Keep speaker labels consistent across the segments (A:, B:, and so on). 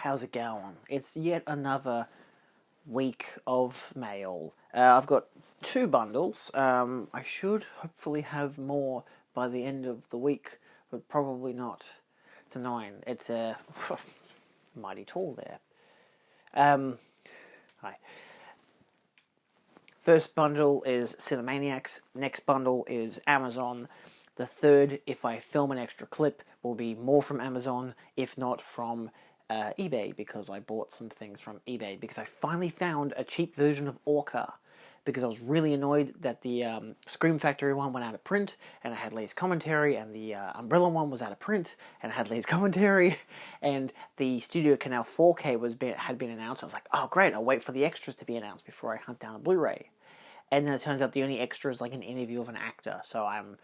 A: how's it going? It's yet another week of mail. I've got 2 bundles. I should hopefully have more by the end of the week, but probably not. It's annoying. It's mighty tall there. Hi. First bundle is Cinemaniacs. Next bundle is Amazon. The third, if I film an extra clip, will be more from Amazon, if not from eBay, because I bought some things from eBay, because I finally found a cheap version of Orca, because I was really annoyed that the Scream Factory one went out of print, and it had Lee's commentary, and the Umbrella one was out of print, and it had Lee's commentary, and the Studio Canal 4K had been announced. I was like, oh great, I'll wait for the extras to be announced before I hunt down a Blu-ray. And then it turns out the only extra is like an interview of an actor, so I'm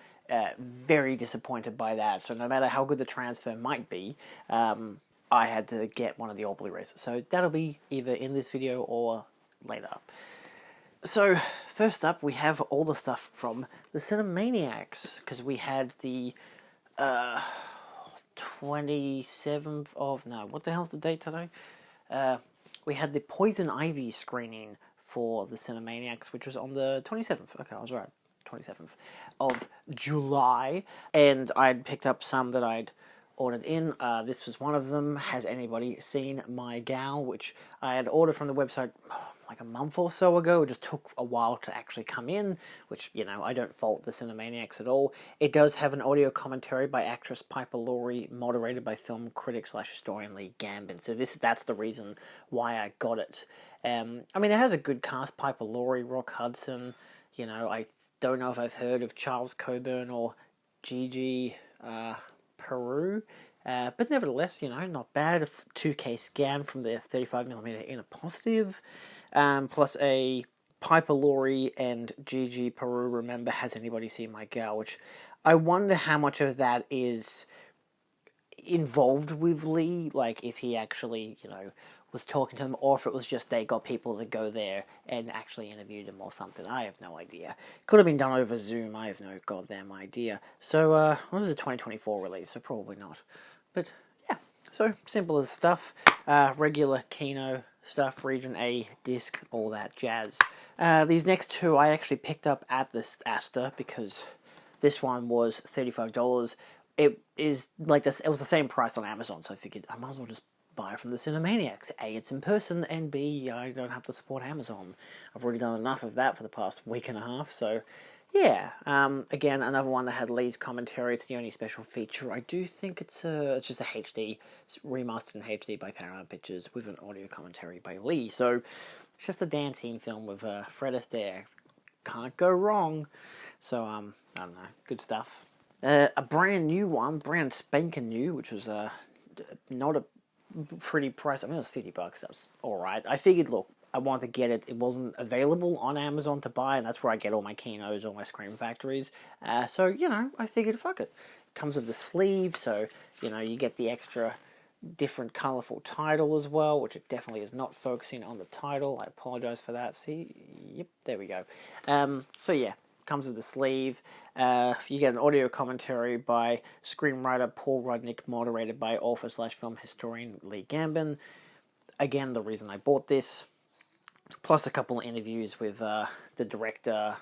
A: very disappointed by that. So no matter how good the transfer might be, I had to get one of the old Blu-rays. So that'll be either in this video or later. So first up, we have all the stuff from the Cinemaniacs, because we had the 27th of... No, what the hell's the date today? We had the Poison Ivy screening for the Cinemaniacs, which was on the 27th. Okay, I was right. 27th of July. And I'd picked up some that I'd ordered in. This was one of them. Has anybody seen My Gal? Which I had ordered from the website like a month or so ago. It just took a while to actually come in, which, you know, I don't fault the Cinemaniacs at all. It does have an audio commentary by actress Piper Laurie, moderated by film critic / historian Lee Gambin. So that's the reason why I got it. I mean, it has a good cast. Piper Laurie, Rock Hudson. You know, I don't know if I've heard of Charles Coburn or Gigi Peru. But nevertheless, you know, not bad. A 2K scan from the 35mm in a positive. Plus a Piper Laurie and Gigi Peru, remember, Has Anybody Seen My Gal? Which I wonder how much of that is involved with Lee. Like, if he actually, you know, was talking to them, or if it was just they got people to go there and actually interviewed them or something. I have no idea. Could have been done over Zoom. I have no goddamn idea. So, what is a 2024 release? So probably not. But, yeah. So, simple as stuff. Regular Kino stuff, Region A, disc, all that jazz. These next 2 I actually picked up at the Astor, because this one was $35. It is like this. It was the same price on Amazon, so I figured I might as well just buy from the Cinemaniacs. A, it's in person, and B, I don't have to support Amazon. I've already done enough of that for the past week and a half, so yeah. Again, another one that had Lee's commentary. It's the only special feature. I do think it's just a HD, it's remastered in HD by Paramount Pictures with an audio commentary by Lee. So it's just a dancing film with Fred Astaire. Can't go wrong. So I don't know, good stuff. A brand new one, brand spanking new, which was not a pretty price. I mean, it was $50. That was alright. I figured, look, I wanted to get it. It wasn't available on Amazon to buy, and that's where I get all my Kinos, all my Scream Factories. So, you know, I figured, fuck it. It comes with the sleeve, so, you know, you get the extra different colourful title as well, which it definitely is not focusing on the title. I apologise for that. See? Yep, there we go. So, yeah. Comes with the sleeve. You get an audio commentary by screenwriter Paul Rudnick, moderated by author / film historian Lee Gambin. Again, the reason I bought this. Plus a couple of interviews with the director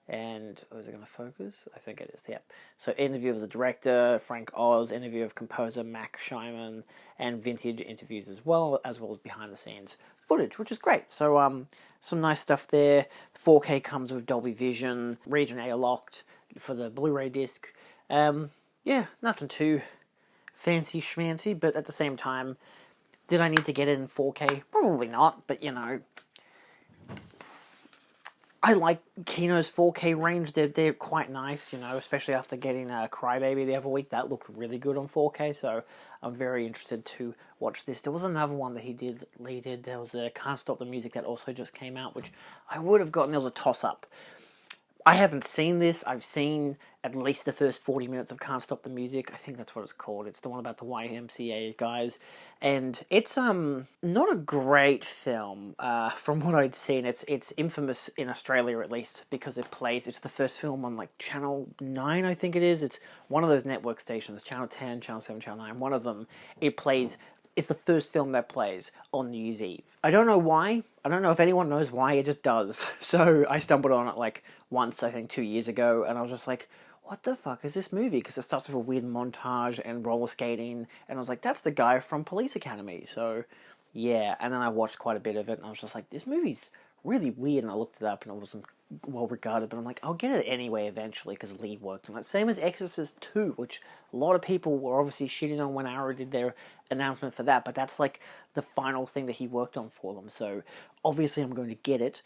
A: and... Oh, is it going to focus? I think it is, yep. So interview of the director, Frank Oz, interview of composer Mac Shyman, and vintage interviews as well as behind the scenes footage, which is great. So some nice stuff there. 4K comes with Dolby Vision, Region A locked for the Blu-ray disc. Yeah, nothing too fancy schmancy, but at the same time, did I need to get it in 4K? Probably not, but you know, I like Kino's 4K range. They're quite nice, you know, especially after getting Crybaby the other week. That looked really good on 4K, so I'm very interested to watch this. There was another one that Lee did. There was the Can't Stop the Music that also just came out, which I would have gotten. There was a toss-up. I haven't seen this. I've seen at least the first 40 minutes of Can't Stop the Music. I think that's what it's called. It's the one about the YMCA guys. And it's not a great film from what I'd seen. It's infamous in Australia, at least, because it's the first film on like Channel 9, I think it is. It's one of those network stations, Channel 10, Channel 7, Channel 9. One of them, it plays it's the first film that plays on New Year's Eve. I don't know why. I don't know if anyone knows why. It just does. So I stumbled on it like once, I think 2 years ago, and I was just like, what the fuck is this movie? Because it starts with a weird montage and roller skating, and I was like, that's the guy from Police Academy. So yeah, and then I watched quite a bit of it, and I was just like, this movie's really weird, and I looked it up, and it wasn't well regarded, but I'm like, I'll get it anyway eventually, because Lee worked on it. Same as Exorcist 2, which a lot of people were obviously shitting on when Arrow did their announcement for that, but that's like the final thing that he worked on for them, so obviously I'm going to get it,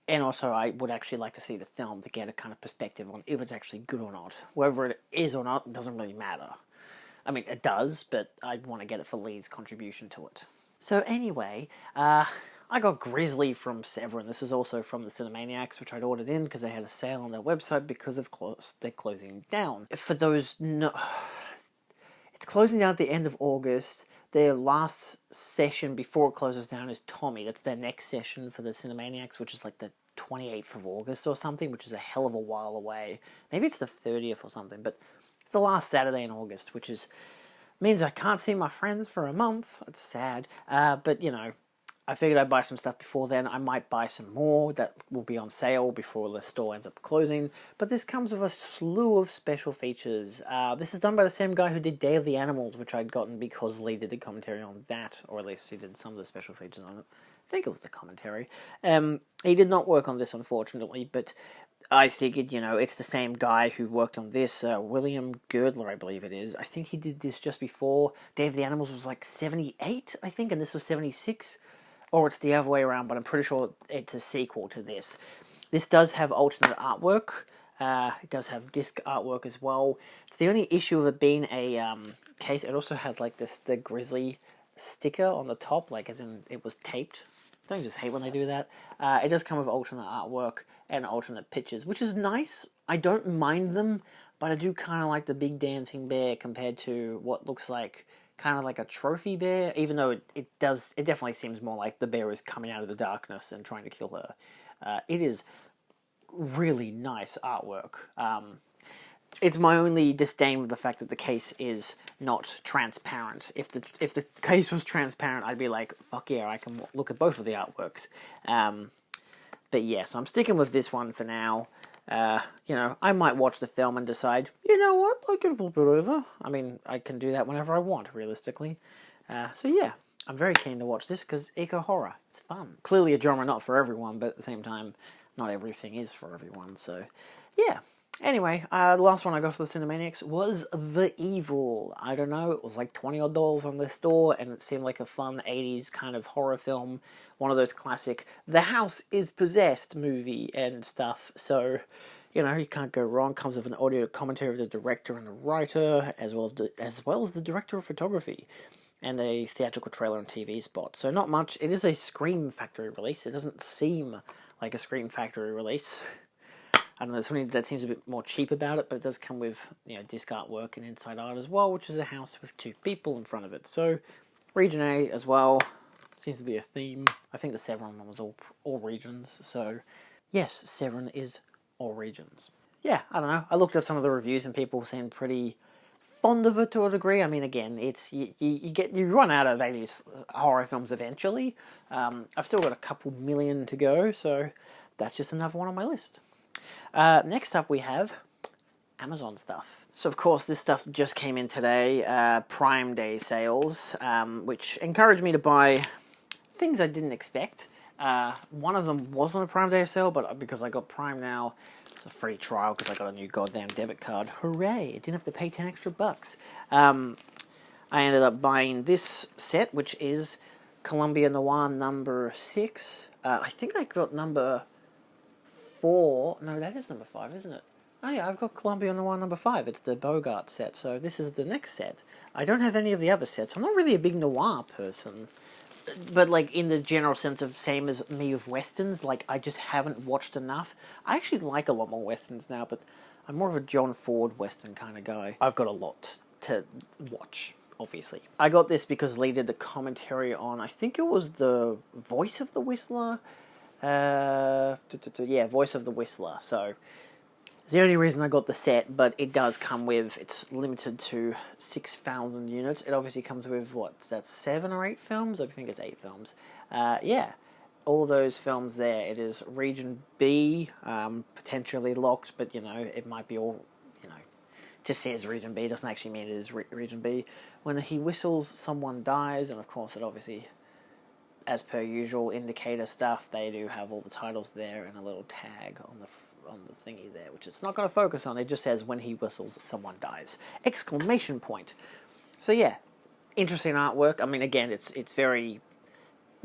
A: and also I would actually like to see the film to get a kind of perspective on if it's actually good or not. Whether it is or not doesn't really matter. I mean, it does, but I want to get it for Lee's contribution to it. So anyway, I got Grizzly from Severin. This is also from the Cinemaniacs, which I'd ordered in because they had a sale on their website because of they're closing down. For those it's closing down at the end of August. Their last session before it closes down is Tommy. That's their next session for the Cinemaniacs, which is like the 28th of August or something, which is a hell of a while away. Maybe it's the 30th or something, but it's the last Saturday in August, which means I can't see my friends for a month. It's sad, but you know, I figured I'd buy some stuff before then. I might buy some more that will be on sale before the store ends up closing. But this comes with a slew of special features. This is done by the same guy who did Day of the Animals, which I'd gotten because Lee did the commentary on that, or at least he did some of the special features on it. I think it was the commentary. He did not work on this, unfortunately, but I figured, you know, it's the same guy who worked on this, William Girdler, I believe it is. I think he did this just before. Day of the Animals was like 78, I think, and this was 76. Or it's the other way around, but I'm pretty sure it's a sequel to this. This does have alternate artwork. It does have disc artwork as well. It's the only issue of it being a case. It also had like the Grizzly sticker on the top, like as in it was taped. Don't just hate when they do that. It does come with alternate artwork and alternate pictures, which is nice. I don't mind them, but I do kind of like the big dancing bear compared to what looks like kind of like a trophy bear, even though it definitely seems more like the bear is coming out of the darkness and trying to kill her. It is really nice artwork. It's my only disdain with the fact that the case is not transparent. If the case was transparent, I'd be like, fuck yeah, I can look at both of the artworks. But yeah, so I'm sticking with this one for now. You know, I might watch the film and decide, you know what, I can flip it over. I mean, I can do that whenever I want, realistically. So yeah, I'm very keen to watch this because eco-horror, it's fun. Clearly a genre not for everyone, but at the same time, not everything is for everyone, so yeah. Anyway, the last one I got for the Cinemaniacs was The Evil. I don't know, it was like $20 odd on the store, and it seemed like a fun 80s kind of horror film. One of those classic, the house is possessed movie and stuff. So, you know, you can't go wrong. Comes with an audio commentary of the director and the writer, as well as the director of photography, and a theatrical trailer and TV spot. So not much. It is a Scream Factory release. It doesn't seem like a Scream Factory release. I don't know, there's something that seems a bit more cheap about it, but it does come with, you know, disc artwork and inside art as well, which is a house with two people in front of it. So, Region A as well, seems to be a theme. I think the Severin one was all regions, so yes, Severin is all regions. Yeah, I don't know, I looked at some of the reviews and people seemed pretty fond of it to a degree. I mean, again, it's you run out of 80s horror films eventually. I've still got a couple million to go, so that's just another one on my list. Next up we have Amazon stuff. So of course this stuff just came in today, Prime Day sales, which encouraged me to buy things I didn't expect. One of them wasn't a Prime Day sale, but because I got Prime now, it's a free trial because I got a new goddamn debit card. Hooray! I didn't have to pay 10 extra bucks. I ended up buying this set, which is Columbia Noir number 6. I think I got number 4. No, that is number 5, isn't it? Oh yeah, I've got Columbia Noir number 5. It's the Bogart set, so this is the next set. I don't have any of the other sets. I'm not really a big noir person, but like in the general sense of same as me with westerns, like I just haven't watched enough. I actually like a lot more westerns now, but I'm more of a John Ford western kind of guy. I've got a lot to watch, obviously. I got this because Lee did the commentary on, I think it was the Voice of the Whistler. Yeah, Voice of the Whistler. So It's the only reason I got the set, but it does come with, it's limited to 6,000 units. It obviously comes with, what's that, 7 or 8 films? I think it's 8 films. Yeah, all those films there. It is Region B, potentially locked, but, it might be all, just says Region B, doesn't actually mean it is Region B. When he whistles, someone dies, and of course it obviously, as per usual, indicator stuff, they do have all the titles there and a little tag on the thingy there, which it's not going to focus on. It just says when he whistles, someone dies! Exclamation point. So yeah, interesting artwork. I mean, again, it's very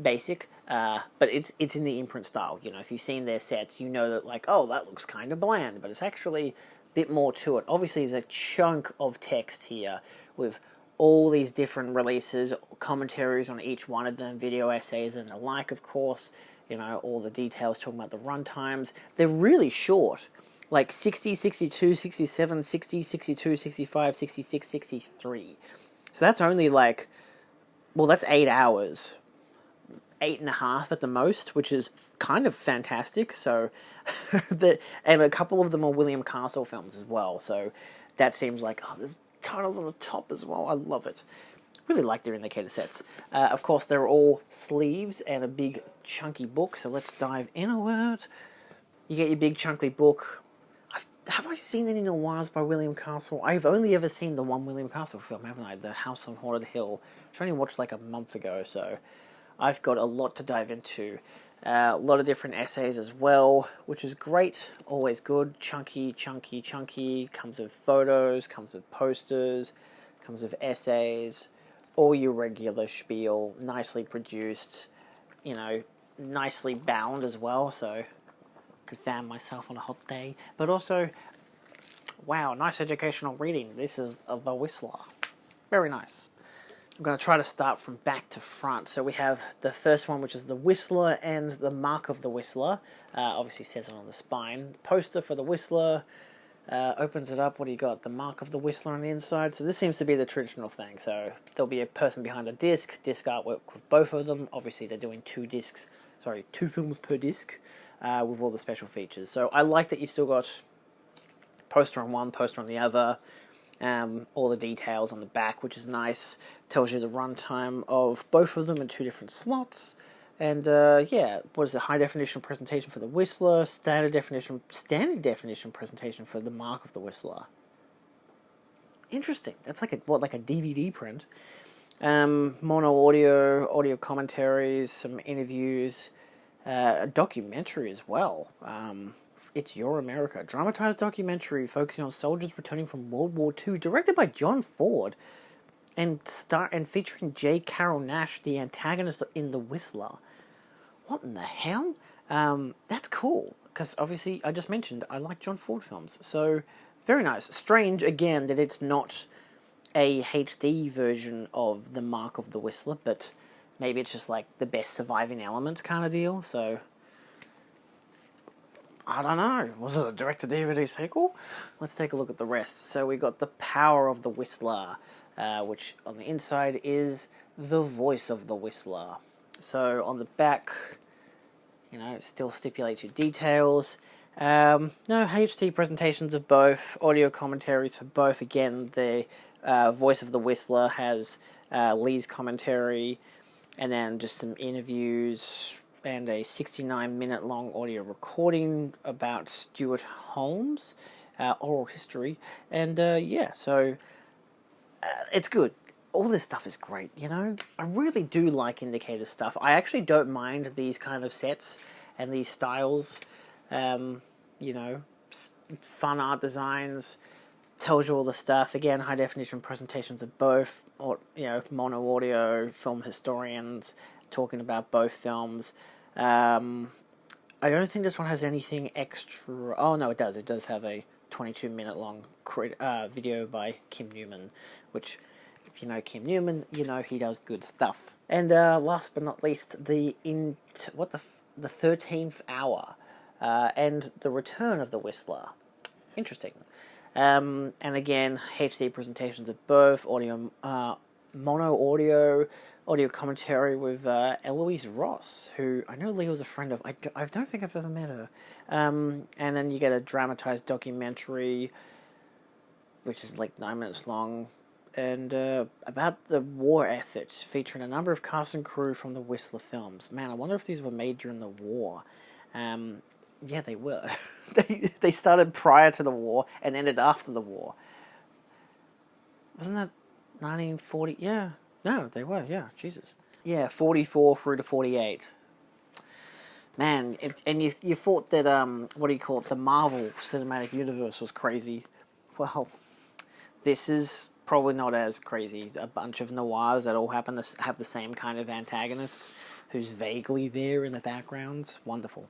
A: basic, but it's in the imprint style. If you've seen their sets, you know that, like, oh, that looks kind of bland, but it's actually a bit more to it. Obviously, there's a chunk of text here with all these different releases, commentaries on each one of them, video essays and the like, of course. All the details talking about the run times. They're really short, like 60, 62, 67, 60, 62, 65, 66, 63. So that's only like, well, that's 8 hours. 8.5 at the most, which is kind of fantastic. So, and a couple of them are William Castle films as well. So that seems like, oh, there's titles on the top as well. I love it. Really like their indicator sets. Of course, they're all sleeves and a big chunky book, so let's dive into it. You get your big chunky book. Have I seen any noirs by William Castle? I've only ever seen the one William Castle film, haven't I? The House on Haunted Hill, which I only watched like a month ago, so I've got a lot to dive into. A lot of different essays as well, which is great. Always good. Chunky, chunky, chunky. Comes with photos, comes with posters, comes with essays. All your regular spiel, nicely produced, nicely bound as well, so I could fan myself on a hot day. But also, wow, nice educational reading. This is The Whistler. Very nice. I'm going to try to start from back to front. So we have the first one, which is The Whistler and the Mark of the Whistler. Obviously says it on the spine. The poster for The Whistler. Opens it up. What do you got? The Mark of the Whistler on the inside. So this seems to be the traditional thing. So there'll be a person behind a disc artwork with both of them. Obviously they're doing 2 films per disc, with all the special features. So I like that you've still got poster on one, poster on the other, all the details on the back, which is nice. Tells you the runtime of both of them in 2 different slots. And, yeah, what is it? High definition presentation for the Whistler, standard definition presentation for the Mark of the Whistler. Interesting. That's like a DVD print. Mono audio commentaries, some interviews, a documentary as well. It's Your America, dramatized documentary focusing on soldiers returning from World War II, directed by John Ford, and featuring J. Carrol Naish, the antagonist in The Whistler. What in the hell? That's cool, because obviously, I just mentioned, I like John Ford films, so very nice. Strange, again, that it's not a HD version of The Mark of the Whistler, but maybe it's just like the best surviving elements kind of deal, so I don't know. Was it a direct-to-DVD sequel? Let's take a look at the rest. So we got The Power of the Whistler, which on the inside is the voice of the Whistler. So on the back, still stipulates your details. No HD presentations of both, audio commentaries for both. Again, the voice of the Whistler has Lee's commentary, and then just some interviews and a 69-minute long audio recording about Stuart Holmes, oral history, and yeah, so it's good. All this stuff is great, I really do like indicator stuff. I actually don't mind these kind of sets and these styles. Fun art designs, tells you all the stuff. Again, high definition presentations of both, or mono audio, film historians talking about both films. I don't think this one has anything extra. Oh no, it does. It does have a 22-minute long video by Kim Newman, which, if you know Kim Newman, he does good stuff. And last but not least, the 13th Hour, and the Return of the Whistler. Interesting. And again, HD presentations of both, audio, mono audio, audio commentary with Eloise Ross, who I know Lee was a friend of. I don't think I've ever met her. And then you get a dramatized documentary, which is like 9 minutes long, and about the war effort, featuring a number of cast and crew from the Whistler films. Man, I wonder if these were made during the war. Yeah, they were. They started prior to the war and ended after the war. Wasn't that 1940? Yeah. No, they were, yeah. Jesus. Yeah, 44 through to 48. Man, and you thought that, what do you call it, the Marvel Cinematic Universe was crazy. Well, this is probably not as crazy. A bunch of noirs that all happen to have the same kind of antagonist who's vaguely there in the background. Wonderful.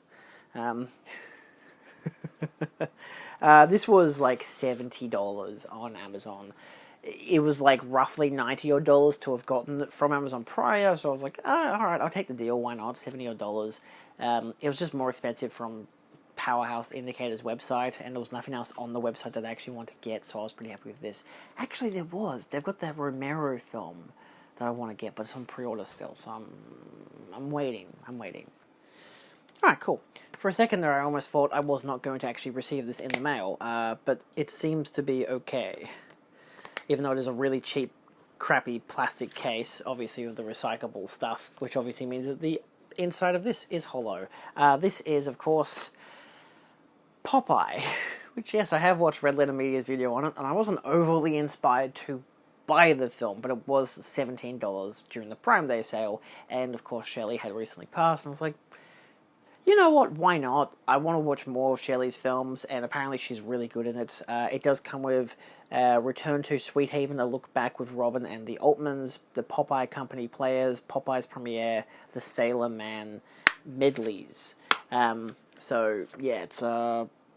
A: This was like $70 on Amazon. It was like roughly $90 odd to have gotten it from Amazon prior, so I was like, oh, alright, I'll take the deal, why not, $70 odd. It was just more expensive from Powerhouse Indicator's website, and there was nothing else on the website that I actually want to get, so I was pretty happy with this. Actually, they've got that Romero film that I want to get, but it's on pre-order still, so I'm waiting. Alright, cool. For a second there, I almost thought I was not going to actually receive this in the mail, but it seems to be okay. Even though it is a really cheap, crappy plastic case, obviously with the recyclable stuff, which obviously means that the inside of this is hollow. This is, of course, Popeye, which, yes, I have watched Red Letter Media's video on it, and I wasn't overly inspired to buy the film, but it was $17 during the Prime Day sale, and, of course, Shelley had recently passed, and I was like, you know what, why not? I want to watch more of Shelley's films, and apparently she's really good in it. It does come with Return to Sweet Haven, A Look Back with Robin and the Altmans, the Popeye Company Players, Popeye's Premiere, The Sailor Man medleys. So, yeah, it's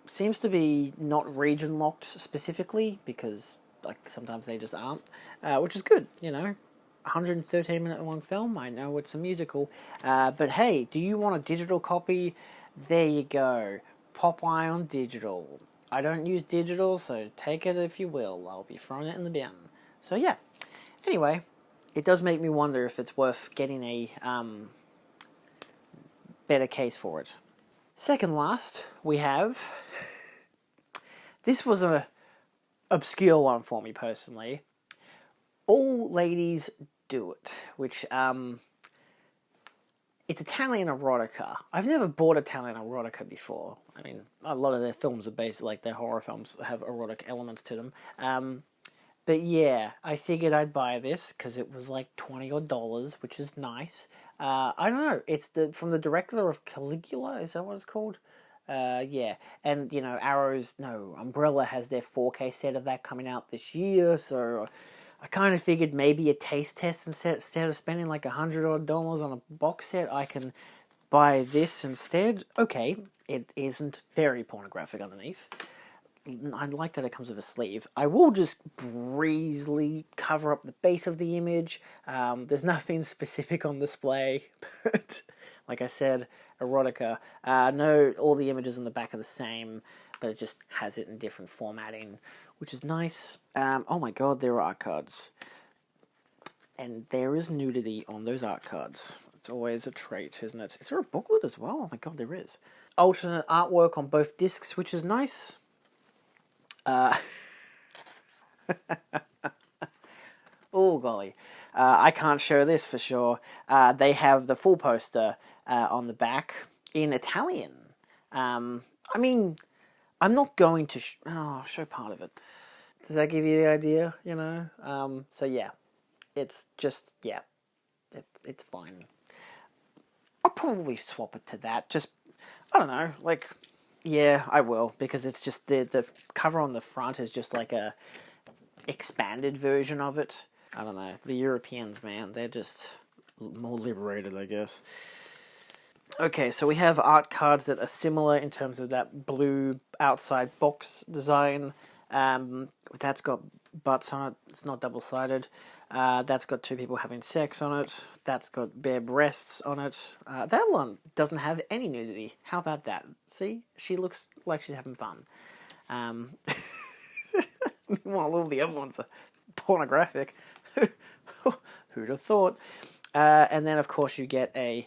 A: seems to be not region-locked specifically, because like sometimes they just aren't, which is good, you know. 113-minute long film. I know it's a musical, but hey, do you want a digital copy? There you go. Popeye on digital. I don't use digital, so take it if you will. I'll be throwing it in the bin. So yeah. Anyway, it does make me wonder if it's worth getting a better case for it. Second last, we have. This was a obscure one for me personally. All Ladies Do It, which, it's Italian erotica. I've never bought Italian erotica before. I mean, a lot of their films are based, like their horror films have erotic elements to them. But yeah, I figured I'd buy this because it was like $20 odd, which is nice. I don't know, it's from the director of Caligula, is that what it's called? Yeah, and, you know, Umbrella has their 4K set of that coming out this year, so I kind of figured maybe a taste test instead of spending like $100 odd on a box set, I can buy this instead. Okay, it isn't very pornographic underneath. I like that it comes with a sleeve. I will just breezily cover up the base of the image. There's nothing specific on display, but like I said, erotica. No, all the images on the back are the same, but it just has it in different formatting, which is nice. Oh my god, there are art cards. And there is nudity on those art cards. It's always a trait, isn't it? Is there a booklet as well? Oh my god, there is. Alternate artwork on both discs, which is nice. Oh golly. I can't show this for sure. They have the full poster on the back in Italian. I mean, I'm not going to show part of it. Does that give you the idea, you know? So yeah, it's just, yeah, it's fine. I'll probably swap it to that. Just, I don't know, like, yeah, I will, because it's just, the cover on the front is just like a expanded version of it. I don't know, the Europeans, man, they're just more liberated, I guess. Okay, so we have art cards that are similar in terms of that blue outside box design. That's got butts on it. It's not double-sided. That's got two people having sex on it. That's got bare breasts on it. That one doesn't have any nudity. How about that? See? She looks like she's having fun. Meanwhile, all the other ones are pornographic. Who'd have thought? And then, of course, you get a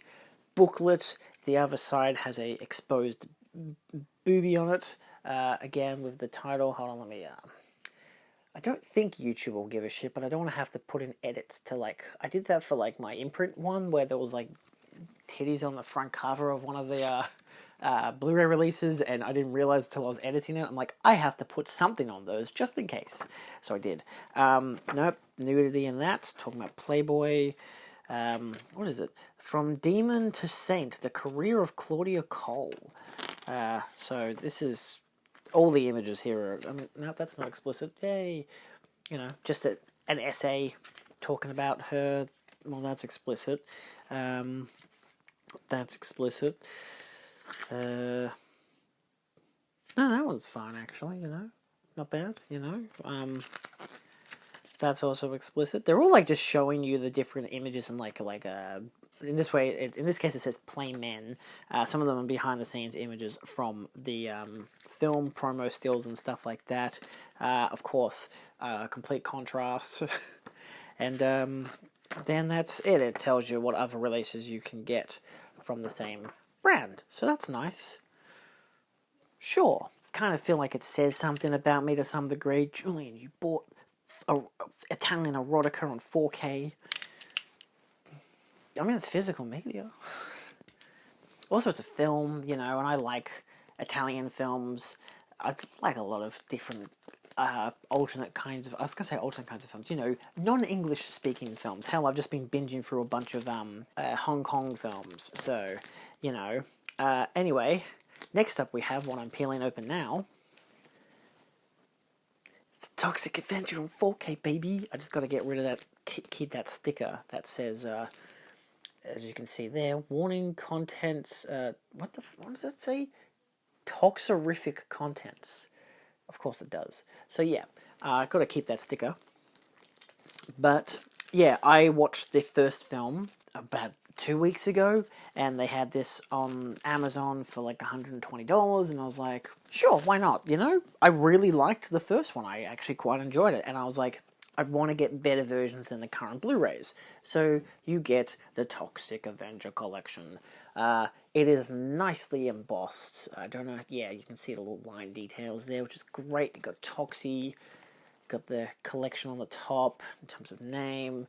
A: booklet. The other side has a exposed booby on it. Again, with the title. Hold on, let me... I don't think YouTube will give a shit, but I don't want to have to put in edits to, like... I did that for, like, my imprint one, where there was, like, titties on the front cover of one of the Blu-ray releases, and I didn't realize until I was editing it. I'm like, I have to put something on those, just in case. So I did. Nope, nudity in that. Talking about Playboy. What is it? From Demon to Saint, the career of Claudia Cole. So this is... All the images here are... I mean, no, that's not explicit. Yay. You know, just an essay talking about her. Well, that's explicit. That's explicit. No, that one's fine, actually, you know. Not bad, you know. That's also explicit. They're all, like, just showing you the different images in, like in this way, in this case it says Play Men. Some of them are behind-the-scenes images from the film, promo stills and stuff like that. Of course, complete contrast. And then that's it. It tells you what other releases you can get from the same brand. So that's nice. Sure. Kind of feel like it says something about me to some degree. Julian, you bought Italian erotica on 4K. I mean, it's physical media. Also, it's a film, you know, and I like Italian films. I like a lot of different alternate kinds of... I was going to say alternate kinds of films. You know, non-English speaking films. Hell, I've just been binging through a bunch of Hong Kong films. So, you know. Anyway, next up we have what I'm peeling open now. It's a Toxic Avenger on 4K, baby. I just got to get rid of that... Keep that sticker that says... as you can see there, warning contents, what does that say? Toxorific contents. Of course it does. So yeah, I've got to keep that sticker. But yeah, I watched the first film about 2 weeks ago, and they had this on Amazon for like $120, and I was like, sure, why not, you know? I really liked the first one. I actually quite enjoyed it, and I was like, I want to get better versions than the current Blu-rays. So you get the Toxic Avenger collection. It is nicely embossed. I don't know, yeah, you can see the little line details there, which is great. You got Toxie, got the collection on the top in terms of name,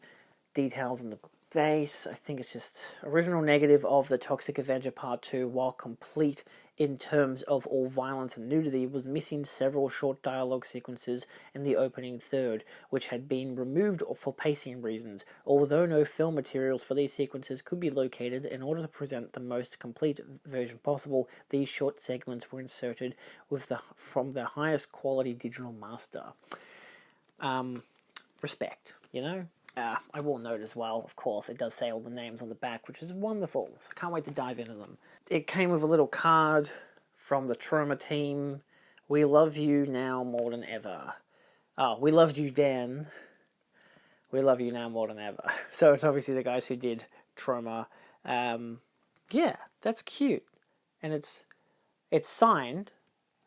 A: details on the base. I think it's just original negative of the Toxic Avenger Part 2, while complete in terms of all violence and nudity, was missing several short dialogue sequences in the opening third, which had been removed for pacing reasons. Although no film materials for these sequences could be located, in order to present the most complete version possible, these short segments were inserted from the highest quality digital master. Respect, you know? I will note as well, of course, it does say all the names on the back, which is wonderful. So I can't wait to dive into them. It came with a little card from the Troma team. We love you now more than ever. Oh, we loved you then. We love you now more than ever. So it's obviously the guys who did Troma. Yeah, that's cute. And it's signed.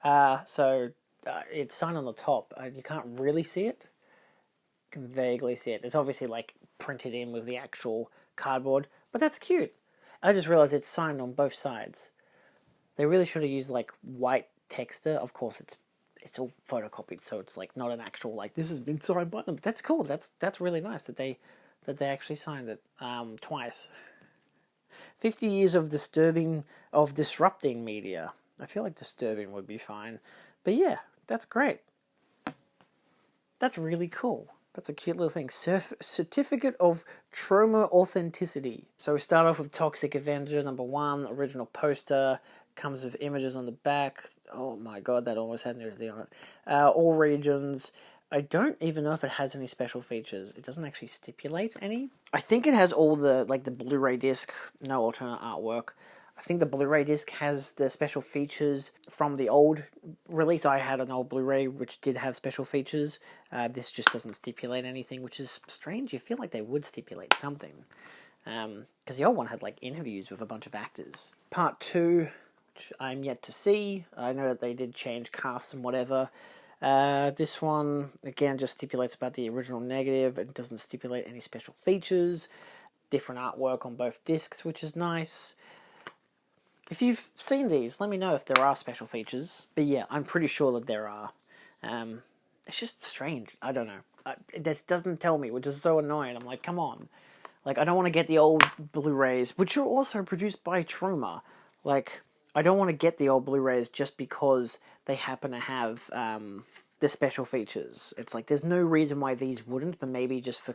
A: So it's signed on the top. You can't really see it. Can vaguely see it. It's obviously like printed in with the actual cardboard, but that's cute. I just realized it's signed on both sides. They really should have used like white texture. Of course, it's all photocopied, so it's like not an actual like this has been signed by them. But that's cool. That's really nice that they actually signed it twice. 50 years of disrupting media. I feel like disturbing would be fine, but yeah, that's great. That's really cool. That's a cute little thing. Certificate of Troma Authenticity. So we start off with Toxic Avenger #1, original poster. Comes with images on the back. Oh my god, that almost had nudity on it. All regions. I don't even know if it has any special features. It doesn't actually stipulate any. I think it has all the Blu-ray disc, no alternate artwork. I think the Blu-ray disc has the special features from the old release. I had an old Blu-ray which did have special features. This just doesn't stipulate anything, which is strange. You feel like they would stipulate something. Because the old one had like interviews with a bunch of actors. Part 2, which I'm yet to see. I know that they did change casts and whatever. This one, again, just stipulates about the original negative. It doesn't stipulate any special features. different artwork on both discs, which is nice. If you've seen these, let me know if there are special features. But yeah, I'm pretty sure that there are. It's just strange. I don't know. It just doesn't tell me, which is so annoying. I'm like, come on. Like, I don't want to get the old Blu-rays, which are also produced by Troma. Like, I don't want to get the old Blu-rays just because they happen to have the special features. It's like, there's no reason why these wouldn't, but maybe just for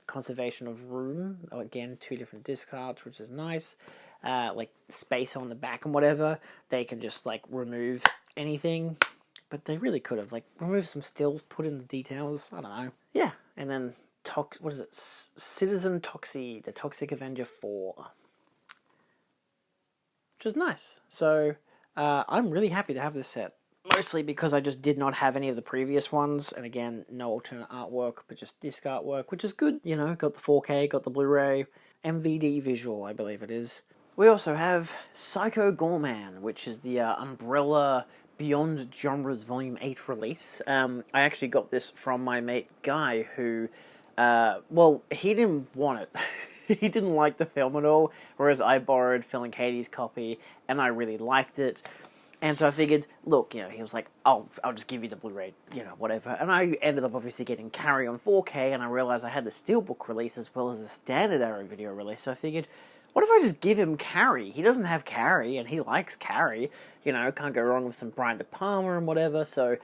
A: conservation of room. Again, 2 different disc arts, which is nice. Like, space on the back and whatever. They can just, like, remove anything. But they really could have, like, removed some stills, put in the details. I don't know. Yeah, and then... what is it? Citizen Toxie, the Toxic Avenger 4. Which is nice. So, I'm really happy to have this set. Mostly because I just did not have any of the previous ones. And again, no alternate artwork, but just disc artwork, which is good. You know, got the 4K, got the Blu-ray, MVD visual, I believe it is. We also have Psycho Gorman, which is the Umbrella Beyond Genres Volume 8 release. I actually got this from my mate Guy, who... well, he didn't want it. He didn't like the film at all, whereas I borrowed Phil and Katie's copy, and I really liked it. And so I figured, look, you know, he was like, oh, I'll just give you the Blu-ray, you know, whatever. And I ended up obviously getting Carrie on 4K, and I realized I had the Steelbook release as well as the standard Arrow video release, so I figured, what if I just give him Carrie? He doesn't have Carrie, and he likes Carrie. You know, can't go wrong with some Brian De Palma and whatever, so...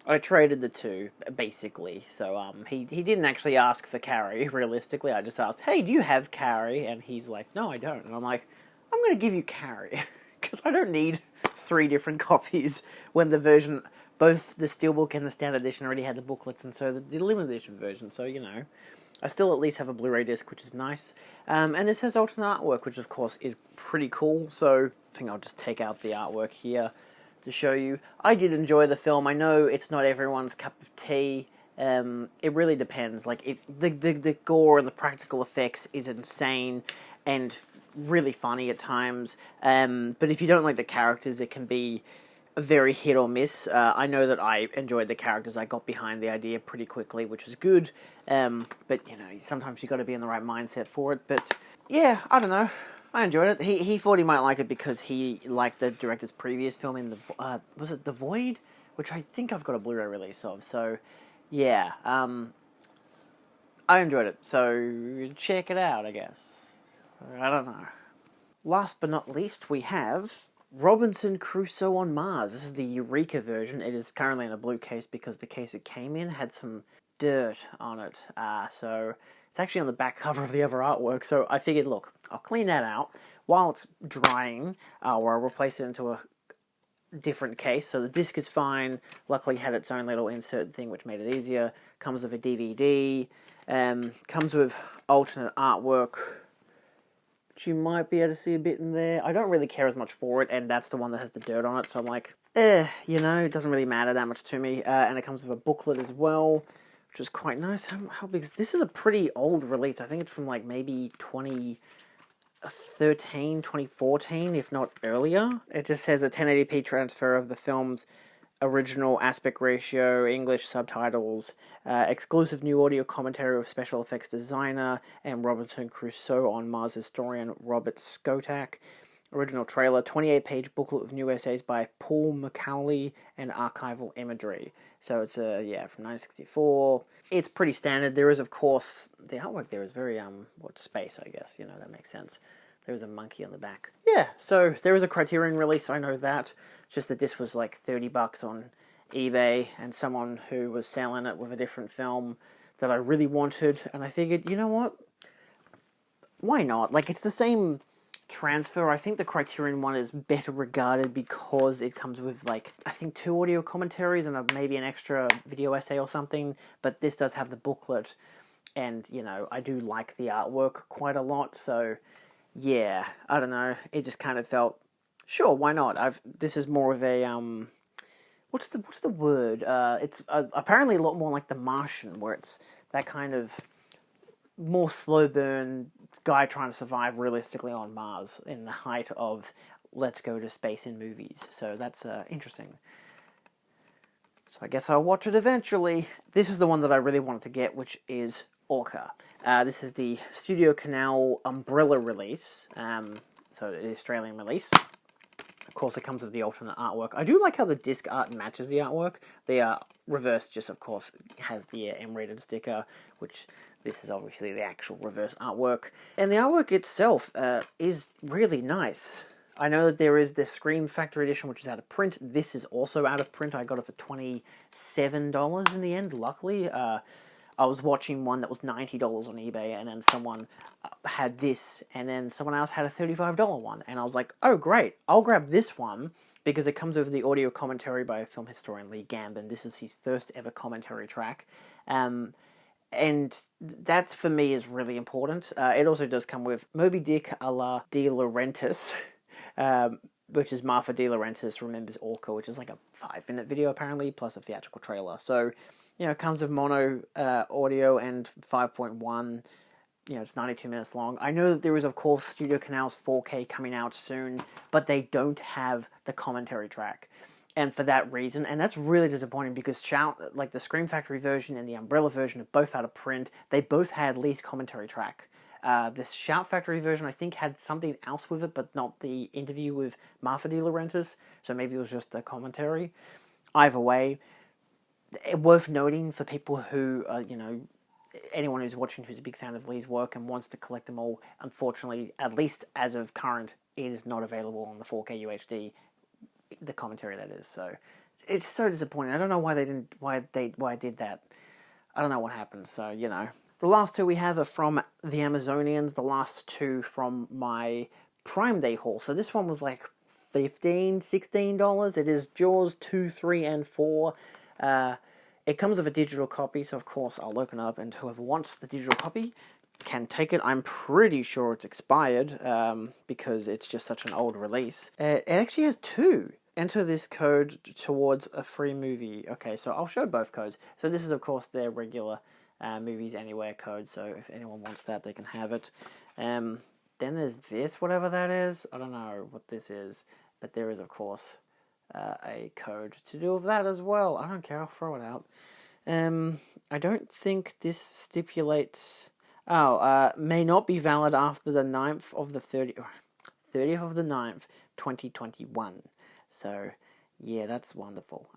A: I traded the 2, basically. So, he didn't actually ask for Carrie, realistically. I just asked, hey, do you have Carrie? And he's like, no, I don't. And I'm like, I'm going to give you Carrie. Because I don't need 3 different copies when the version, both the Steelbook and the Standard Edition already had the booklets, and so the limited edition version. So, you know, I still at least have a Blu-ray disc, which is nice. And this has alternate artwork, which of course is pretty cool. So, I think I'll just take out the artwork here to show you. I did enjoy the film. I know it's not everyone's cup of tea. It really depends. Like, if the gore and the practical effects is insane and really funny at times. But if you don't like the characters, it can be a very hit or miss. I know that I enjoyed the characters. I got behind the idea pretty quickly, which was good. But, you know, sometimes you got to be in the right mindset for it. But, yeah, I don't know. I enjoyed it. He thought he might like it because he liked the director's previous film in the... was it The Void? Which I think I've got a Blu-ray release of. So, yeah. I enjoyed it. So, check it out, I guess. I don't know. Last but not least, we have Robinson Crusoe on Mars. This is the Eureka version. It is currently in a blue case because the case it came in had some dirt on it. So... It's actually on the back cover of the other artwork, so I figured, look, I'll clean that out. While it's drying, I'll replace it into a different case. So the disc is fine. Luckily, it had its own little insert thing, which made it easier. Comes with a DVD. Comes with alternate artwork, which you might be able to see a bit in there. I don't really care as much for it, and that's the one that has the dirt on it, so I'm like, you know, it doesn't really matter that much to me. And it comes with a booklet as well, which is quite nice. How big is this? This is a pretty old release. I think it's from like maybe 2013, 2014, if not earlier. It just says a 1080p transfer of the film's original aspect ratio, English subtitles, exclusive new audio commentary with special effects designer and Robinson Crusoe on Mars historian Robert Skotak. Original trailer, 28-page booklet with new essays by Paul McCauley and archival imagery. So it's from 1964. It's pretty standard. There is, of course, the artwork there is very, space, I guess. You know, that makes sense. There is a monkey on the back. Yeah, so there is a Criterion release, I know that. It's just that this was like $30 on eBay, and someone who was selling it with a different film that I really wanted, and I figured, you know what? Why not? Like, it's the same transfer. I think the Criterion one is better regarded because it comes with, like, I think 2 audio commentaries and maybe an extra video essay or something, but this does have the booklet, and, you know, I do like the artwork quite a lot, so, yeah, I don't know, it just kind of felt, sure, why not? This is more of a, what's the word? It's apparently a lot more like The Martian, where it's that kind of more slow burn guy trying to survive realistically on Mars in the height of let's go to space in movies. So that's interesting. So I guess I'll watch it eventually. This is the one that I really wanted to get, which is Orca. This is the Studio Canal Umbrella release, so the Australian release. Of course, it comes with the alternate artwork. I do like how the disc art matches the artwork. The reverse just, of course, has the M-rated sticker, which this is obviously the actual reverse artwork. And the artwork itself is really nice. I know that there is the Scream Factory Edition, which is out of print. This is also out of print. I got it for $27 in the end, luckily. I was watching one that was $90 on eBay, and then someone had this, and then someone else had a $35 one, and I was like, oh great, I'll grab this one, because it comes with the audio commentary by film historian Lee Gambin. This is his first ever commentary track, and that for me is really important. It also does come with Moby Dick a la De Laurentiis, which is Martha De Laurentiis Remembers Orca, which is like a 5-minute video apparently, plus a theatrical trailer. So, you know, it comes with mono audio and 5.1. You know, it's 92 minutes long. I know that there is, of course, Studio Canal's 4K coming out soon, but they don't have the commentary track. And for that reason, and that's really disappointing, because like the Scream Factory version and the Umbrella version are both out of print. They both had at least commentary track. This Shout Factory version, I think, had something else with it, but not the interview with Martha De Laurentiis, so maybe it was just the commentary. Either way, worth noting for people who, you know, anyone who's watching who's a big fan of Lee's work and wants to collect them all, unfortunately, at least as of current, it is not available on the 4K UHD, the commentary that is. So it's so disappointing. I don't know why I did that. I don't know what happened. So, you know, the last two we have are from the Amazonians. The last two from my Prime Day haul. So this one was like $15, $16. It is Jaws 2, 3, and 4. It comes with a digital copy, so of course I'll open it up, and whoever wants the digital copy can take it. I'm pretty sure it's expired, because it's just such an old release. It actually has 2. Enter this code towards a free movie. Okay, so I'll show both codes. So this is, of course, their regular Movies Anywhere code, so if anyone wants that, they can have it. Then there's this, whatever that is. I don't know what this is, but there is, of course, a code to do with that as well. I don't care, I'll throw it out. I don't think this stipulates... may not be valid after the 9th of the 30th of the 9th, 2021. So, yeah, that's wonderful.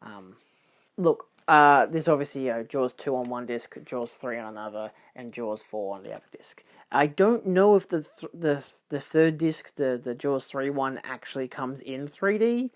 A: Look, there's obviously Jaws 2 on one disc, Jaws 3 on another, and Jaws 4 on the other disc. I don't know if the third disc, the Jaws 3 one, actually comes in 3D.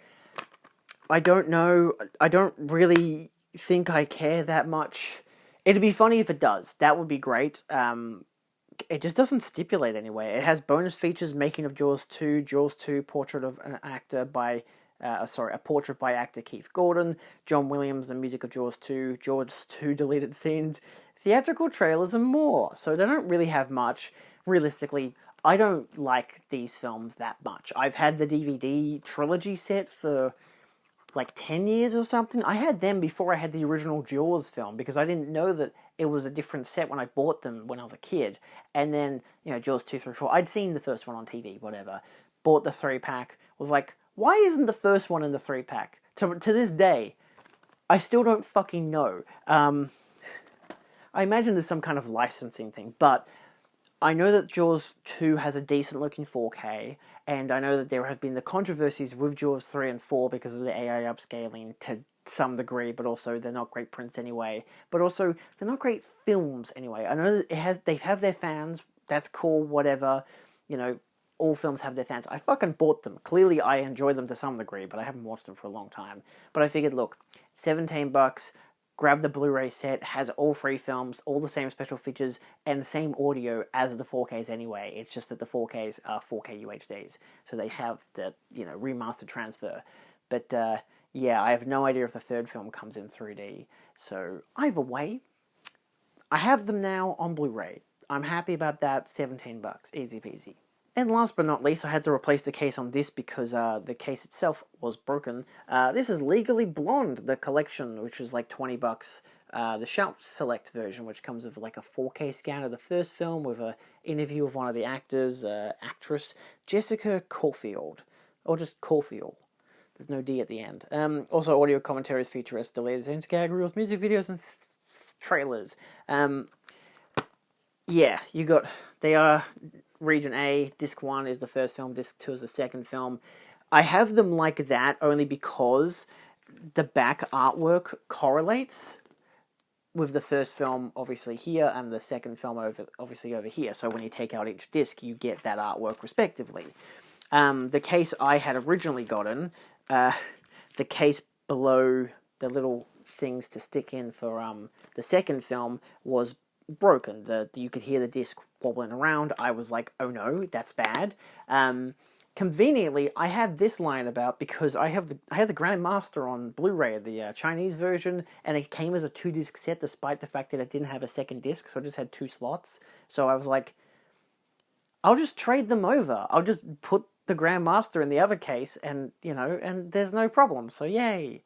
A: I don't know. I don't really think I care that much. It'd be funny if it does. That would be great. It just doesn't stipulate anyway. It has bonus features, making of Jaws 2, Jaws 2, portrait of an actor by... a portrait by actor Keith Gordon, John Williams, the music of Jaws 2, Jaws 2 deleted scenes, theatrical trailers, and more. So they don't really have much. Realistically, I don't like these films that much. I've had the DVD trilogy set for like 10 years or something. I had them before I had the original Jaws film, because I didn't know that it was a different set when I bought them when I was a kid. And then, you know, Jaws 2, 3, 4, I'd seen the first one on TV, whatever. Bought the 3-pack, was like, why isn't the first one in the 3-pack? To this day, I still don't fucking know. I imagine there's some kind of licensing thing, but I know that Jaws 2 has a decent looking 4K, and I know that there have been the controversies with Jaws 3 and 4 because of the AI upscaling to some degree, but also they're not great prints anyway. But also, they're not great films anyway. I know that they have their fans, that's cool, whatever, you know, all films have their fans. I fucking bought them. Clearly, I enjoy them to some degree, but I haven't watched them for a long time. But I figured, look, $17, grab the Blu-ray set, has all 3 films, all the same special features, and the same audio as the 4Ks anyway. It's just that the 4Ks are 4K UHDs, so they have the, you know, remastered transfer. But, yeah, I have no idea if the third film comes in 3D. So, either way, I have them now on Blu-ray. I'm happy about that. $17, easy peasy. And last but not least, I had to replace the case on this because the case itself was broken. This is Legally Blonde, the collection, which is like $20. The Shout Select version, which comes with like a 4K scan of the first film with an interview of one of the actors, actress Jessica Caulfield, or just Caulfield. There's no D at the end. Also, audio commentaries, featurettes, deleted scenes, gag reels, music videos, and trailers. yeah, they are Region A, Disc 1 is the first film, Disc 2 is the second film. I have them like that only because the back artwork correlates with the first film, obviously here, and the second film obviously over here. So when you take out each disc, you get that artwork respectively. The case I had originally gotten, the case below the little things to stick in for the second film was broken. You could hear the disc wobbling around. I was like, oh no, that's bad. Conveniently, I had this lying about because I had the Grandmaster on Blu-ray, the Chinese version, and it came as a 2-disc set despite the fact that it didn't have a second disc, so I just had 2 slots. So I was like, I'll just trade them over. I'll just put the Grandmaster in the other case, and and there's no problem. So yay.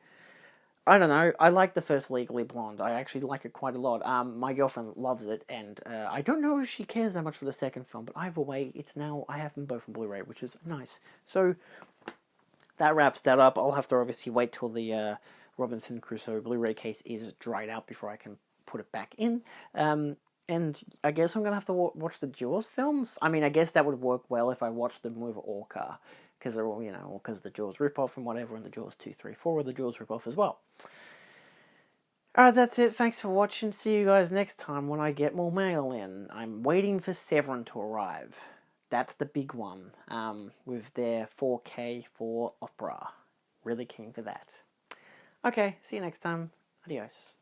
A: I don't know. I like the first Legally Blonde. I actually like it quite a lot. My girlfriend loves it, and I don't know if she cares that much for the second film, but either way, I have them both on Blu-ray, which is nice. So, that wraps that up. I'll have to obviously wait till the Robinson Crusoe Blu-ray case is dried out before I can put it back in. And I guess I'm going to have to watch the Jaws films. I mean, I guess that would work well if I watched them with Orca, because they're all, Orca's the Jaws ripoff and whatever, and the Jaws 2, 3, 4 are the Jaws ripoff as well. Alright, that's it. Thanks for watching. See you guys next time when I get more mail in. I'm waiting for Severin to arrive. That's the big one, with their 4K for Opera. Really keen for that. Okay, see you next time. Adios.